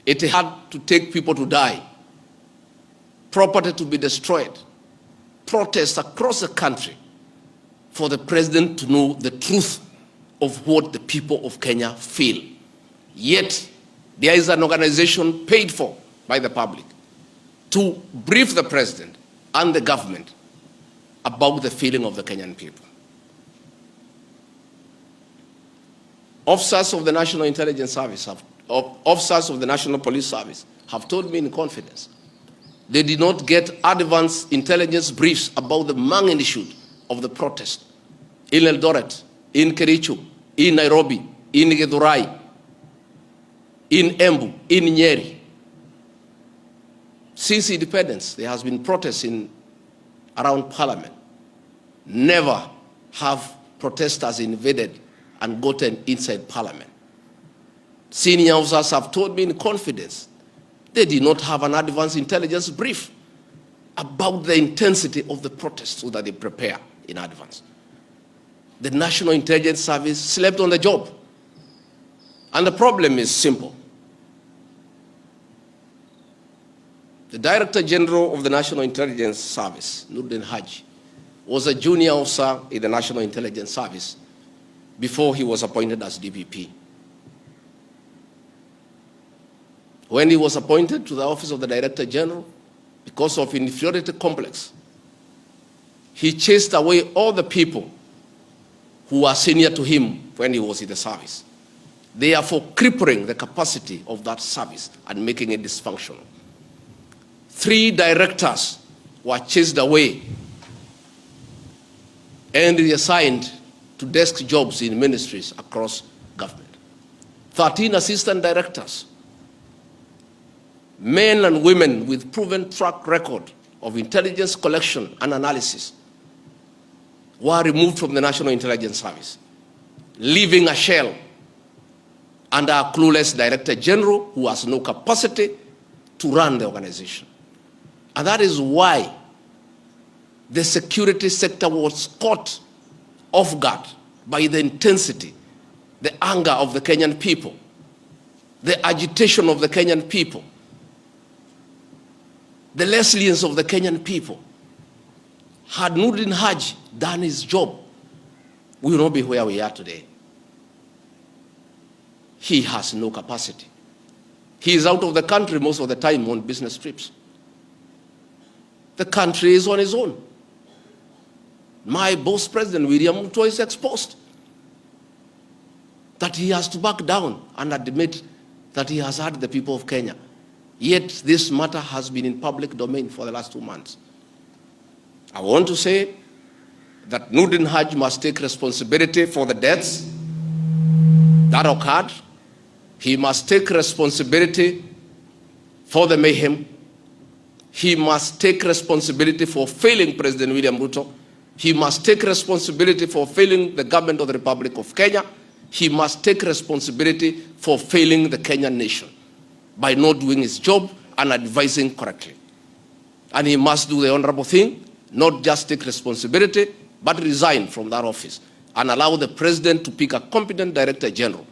It had to take people to die, property to be destroyed, protests across the country for the president to know the truth of what the people of Kenya feel. Yet, there is an organization paid for by the public to brief the president and the government about the feeling of the Kenyan people. Officers of the National Intelligence Service, officers of the National Police Service have told me in confidence they did not get advance intelligence briefs about the magnitude of the protest in Eldoret, in Kericho, in Nairobi, in Githurai, in Embu, in Nyeri. Since independence, there has been protests around Parliament. Never have protesters invaded and gotten inside Parliament. Senior officers have told me in confidence they did not have an advance intelligence brief about the intensity of the protest so that they prepare in advance. The National Intelligence Service slept on the job. And the problem is simple. The Director General of the National Intelligence Service, Noordin Haji, was a junior officer in the National Intelligence Service before he was appointed as DPP. When he was appointed to the office of the Director General, because of inferiority complex, he chased away all the people who were senior to him when he was in the service, therefore crippling the capacity of that service and making it dysfunctional. 3 directors were chased away and reassigned to desk jobs in ministries across government. 13 assistant directors, men and women with proven track record of intelligence collection and analysis, were removed from the National Intelligence Service, leaving a shell under a clueless Director General who has no capacity to run the organization. And that is why the security sector was caught off guard by the intensity, the anger of the Kenyan people, the agitation of the Kenyan people, the resilience of the Kenyan people. Had Noordin Haji done his job, we will not be where we are today. He has no capacity. He is out of the country most of the time on business trips. The country is on his own. My boss, President William Ruto, is exposed that he has to back down and admit that he has hurt the people of Kenya. Yet this matter has been in public domain for the last 2 months. I want to say that Noordin Haji must take responsibility for the deaths that occurred. He must take responsibility for the mayhem. He must take responsibility for failing President William Ruto. He must take responsibility for failing the government of the Republic of Kenya. He must take responsibility for failing the Kenyan nation by not doing his job and advising correctly. And he must do the honorable thing, not just take responsibility, but resign from that office and allow the president to pick a competent Director General